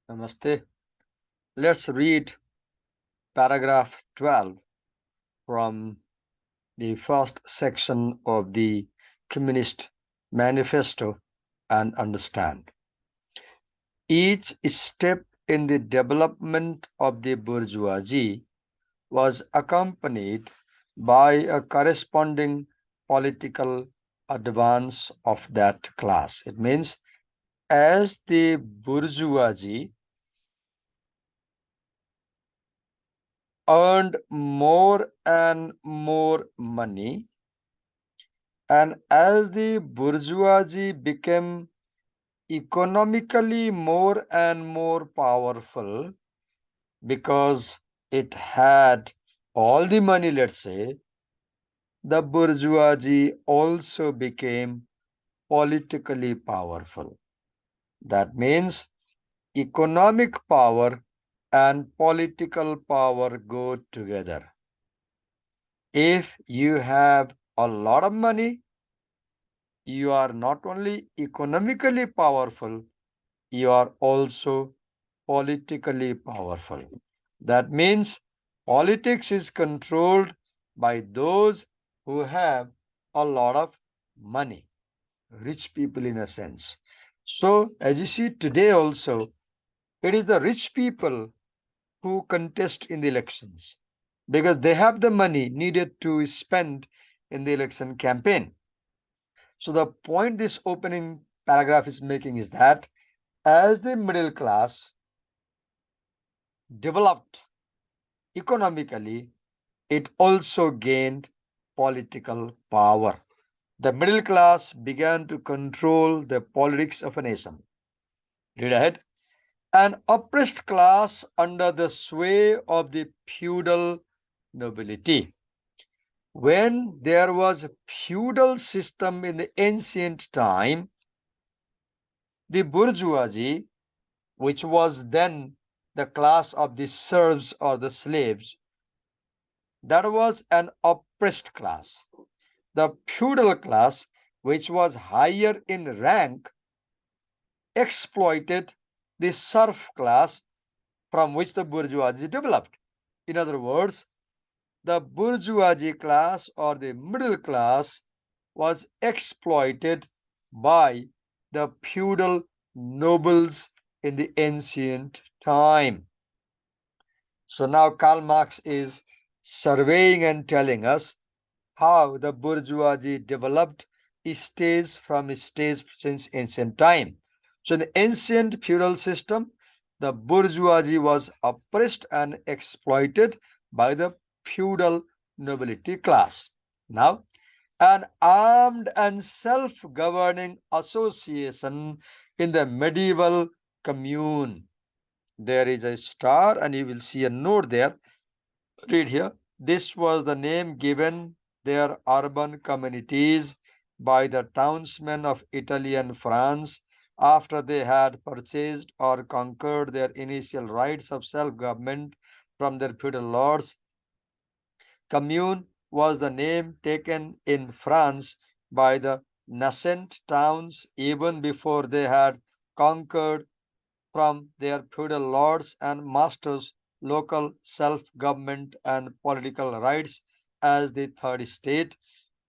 Namaste. Let's read paragraph 12 from the first section of the Communist Manifesto and understand. Each step in the development of the bourgeoisie was accompanied by a corresponding political advance of that class. It means as the bourgeoisie earned more and more money, and as the bourgeoisie became economically more and more powerful because it had all the money, let's say, the bourgeoisie also became politically powerful. That means economic power and political power go together. If you have a lot of money, you are not only economically powerful, you are also politically powerful. That means politics is controlled by those who have a lot of money, rich people in a sense. So, as you see today also, it is the rich people who contest in the elections because they have the money needed to spend in the election campaign. So the point this opening paragraph is making is that as the middle class developed economically, it also gained political power. The middle class began to control the politics of a nation. Read ahead. An oppressed class under the sway of the feudal nobility. When there was a feudal system in the ancient time, the bourgeoisie, which was then the class of the serfs or the slaves, that was an oppressed class. The feudal class, which was higher in rank, exploited the serf class from which the bourgeoisie developed. In other words, the bourgeoisie class or the middle class was exploited by the feudal nobles in the ancient time. So now Karl Marx is surveying and telling us how the bourgeoisie developed stage from stage since ancient time. So in the ancient feudal system, the bourgeoisie was oppressed and exploited by the feudal nobility class. Now, an armed and self-governing association in the medieval commune. There is a star and you will see a note there. Read here. This was the name given their urban communities by the townsmen of Italy and France after they had purchased or conquered their initial rights of self-government from their feudal lords. Commune was the name taken in France by the nascent towns even before they had conquered from their feudal lords and masters local self-government and political rights as the third state.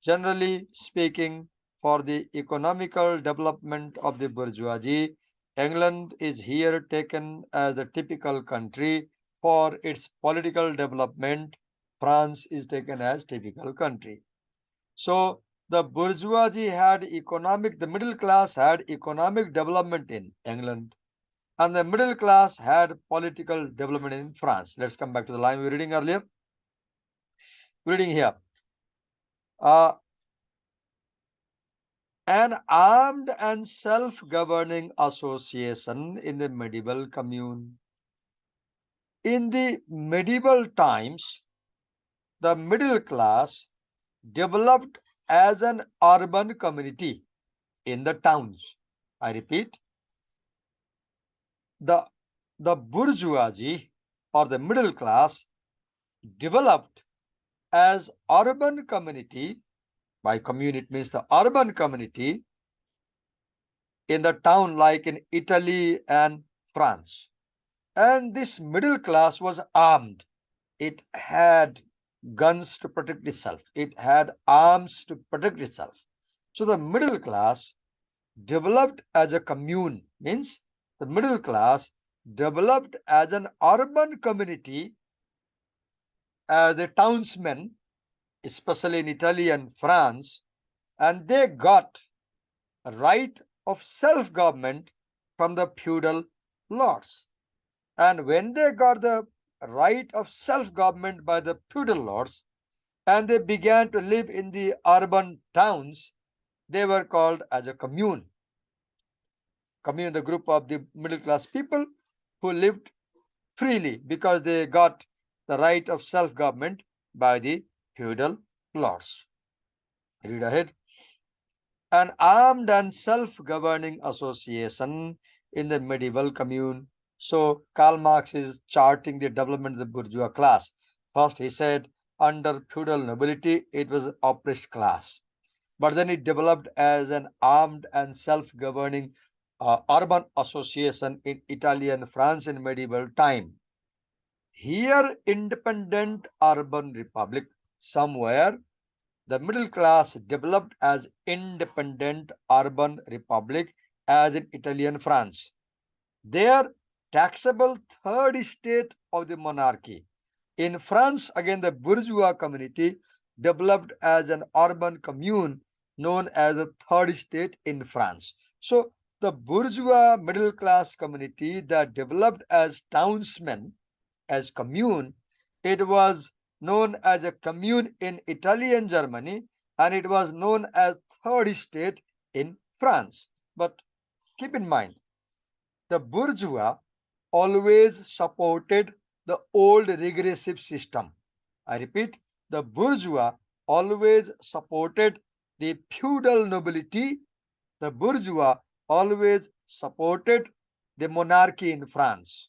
Generally speaking, for the economical development of the bourgeoisie, England is here taken as the typical country. For its political development, France is taken as typical country. So the bourgeoisie had the middle class had economic development in England, and the middle class had political development in France. Let's come back to the line we were reading earlier. Reading here. Uh, an armed and self-governing association in the medieval commune. In the medieval times, the middle class developed as an urban community in the towns. I repeat, the, the bourgeoisie or the middle class developed as urban community. By community it means the urban community in the town like in Italy and France. And this middle class was armed. It had guns to protect itself. It had arms to protect itself. So the middle class developed as a commune, means the middle class developed as an urban community, as a townsmen, especially in Italy and France, and they got a right of self-government from the feudal lords. And when they got the right of self-government by the feudal lords, and they began to live in the urban towns, they were called as a commune. Commune, the group of the middle class people who lived freely because they got the right of self-government by the feudal lords. Read ahead. An armed and self-governing association in the medieval commune. So Karl Marx is charting the development of the bourgeois class. First he said under feudal nobility it was an oppressed class. But then it developed as an armed and self-governing urban association in Italy and France in medieval time. Here independent urban republic, somewhere the middle class developed as independent urban republic as in Italy and France. Their taxable third estate of the monarchy. In France, again, the bourgeois community developed as an urban commune known as the third estate in France. So the bourgeois middle class community that developed as townsmen, as commune, it was known as a commune in Italy and Germany, and it was known as third estate in France. But keep in mind, the bourgeois always supported the old regressive system. I repeat, the bourgeois always supported the feudal nobility. The bourgeois always supported the monarchy in France.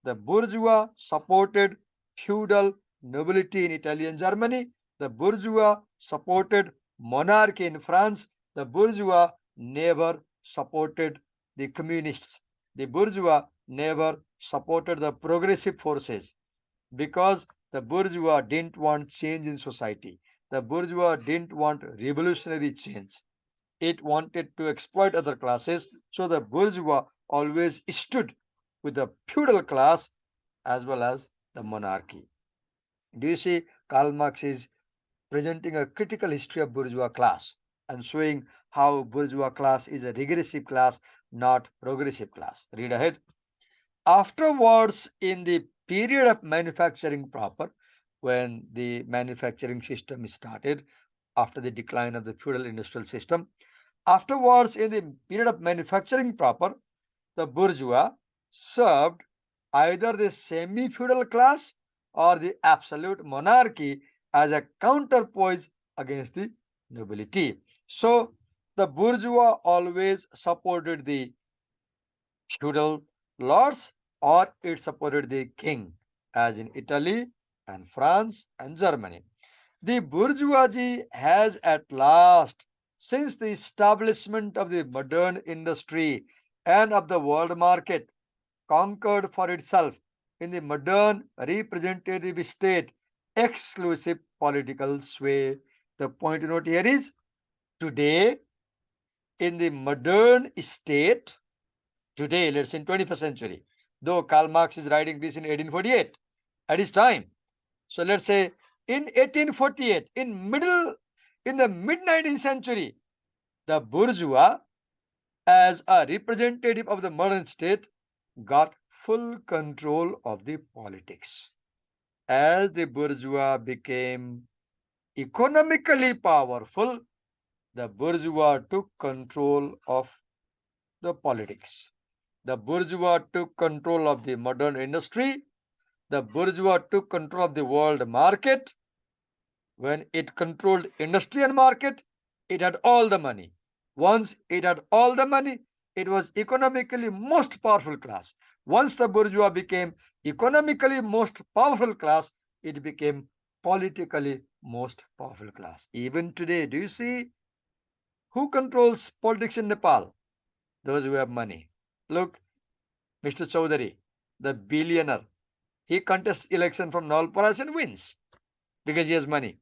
The bourgeois supported feudal nobility in Italy and Germany. The bourgeois supported monarchy in France. The bourgeois never supported the communists. The bourgeois never supported the progressive forces because the bourgeois didn't want change in society. The bourgeois didn't want revolutionary change. It wanted to exploit other classes. So the bourgeois always stood with the feudal class as well as the monarchy. Do you see Karl Marx is presenting a critical history of bourgeois class and showing how bourgeois class is a regressive class, not progressive class. Read ahead. Afterwards, in the period of manufacturing proper, when the manufacturing system started after the decline of the feudal industrial system, afterwards, in the period of manufacturing proper, the bourgeois served either the semi-feudal class or the absolute monarchy as a counterpoise against the nobility. So the bourgeois always supported the feudal lords or it supported the king, as in Italy and France and Germany. The bourgeoisie has at last, since the establishment of the modern industry and of the world market, conquered for itself in the modern representative state exclusive political sway. The point to note here is today in the modern state, today, let's say in 21st century, though Karl Marx is writing this in 1848 at his time. So let's say in 1848, in the mid 19th century, the bourgeois, as a representative of the modern state, got full control of the politics. As the bourgeois became economically powerful, the bourgeois took control of the politics. The bourgeois took control of the modern industry. The bourgeois took control of the world market. When it controlled industry and market, it had all the money. Once it had all the money, it was economically most powerful class. Once the bourgeois became economically most powerful class, it became politically most powerful class. Even today, do you see who controls politics in Nepal? Those who have money. Look, Mr. Chaudhary. the billionaire, he contests election from null price and wins because he has money.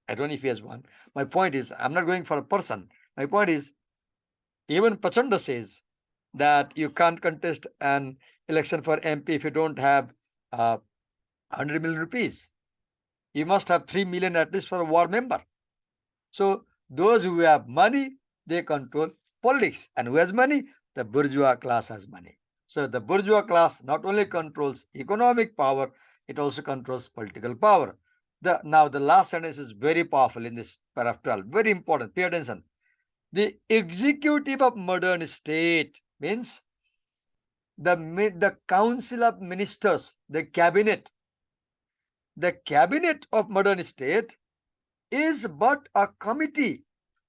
I don't know if he has one. My point is, I'm not going for a person. My point is, even Pachanda says that you can't contest an election for MP if you don't have 100 million rupees. You must have 3 million at least for a war member. So those who have money, they control politics. And who has money? The bourgeois class has money. So the bourgeois class not only controls economic power, it also controls political power. Now the last sentence is very powerful in this paragraph 12. Very important. Pay attention. The executive of modern state means the council of ministers, the cabinet. The cabinet of modern state is but a committee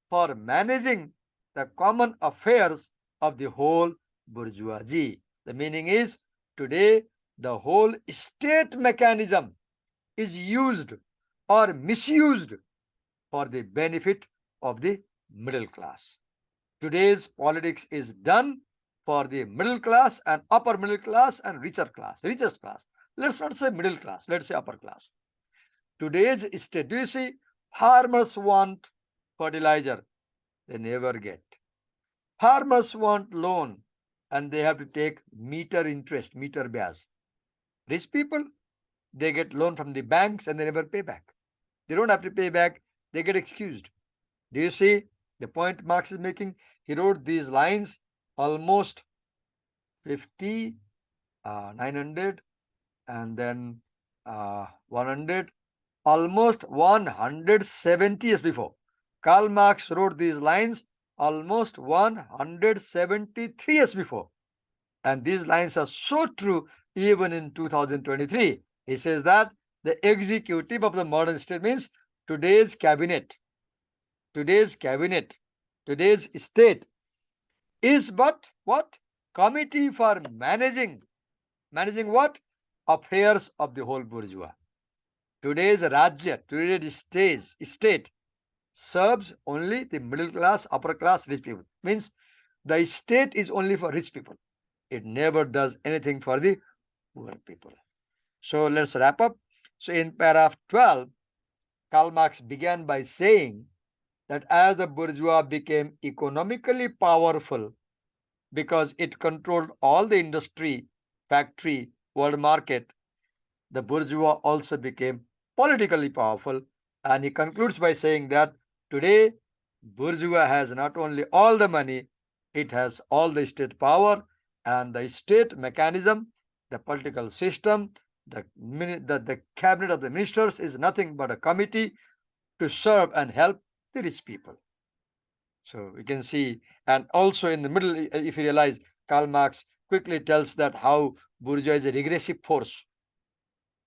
for managing the common affairs of the whole bourgeoisie. The meaning is today the whole state mechanism is used or misused for the benefit of the middle class. Today's politics is done for the middle class and upper middle class and richest class. Let's not say middle class, let's say upper class. Today's state, do you see, farmers want fertilizer, they never get. Farmers want loan and they have to take meter interest, meter base. Rich people, they get loan from the banks and they never pay back. They don't have to pay back, they get excused. Do you see the point Marx is making? He wrote these lines almost 50, 900, and then 100, almost 170 years before. Karl Marx wrote these lines almost 173 years before. And these lines are so true even in 2023. He says that the executive of the modern state means today's cabinet, today's cabinet, today's state is but what? Committee for managing what? Affairs of the whole bourgeois. Today's Rajya, today's state serves only the middle class, upper class, rich people. Means the state is only for rich people. It never does anything for the poor people. So let's wrap up. So in paragraph 12, Karl Marx began by saying that as the bourgeois became economically powerful because it controlled all the industry, factory, world market, the bourgeois also became politically powerful. And he concludes by saying that today, bourgeois has not only all the money, it has all the state power and the state mechanism, the political system, the cabinet of the ministers is nothing but a committee to serve and help the rich people. So we can see, and also in the middle, if you realize, Karl Marx quickly tells that how bourgeois is a regressive force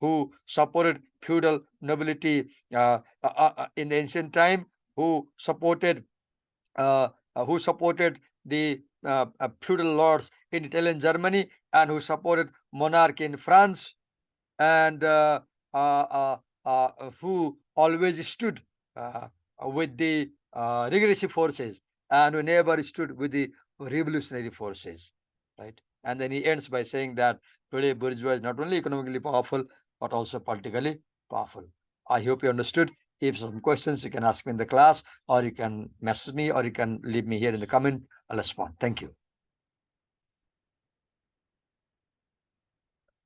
who supported feudal nobility in the ancient time, who supported the feudal lords in Italian Germany, and who supported monarchy in France, and who always stood with the regressive forces and who never stood with the revolutionary forces, right? And then he ends by saying that today bourgeois is not only economically powerful but also politically powerful. I hope you understood. If some questions, you can ask me in the class, or you can message me, or you can leave me here in the comment. I'll respond. Thank you.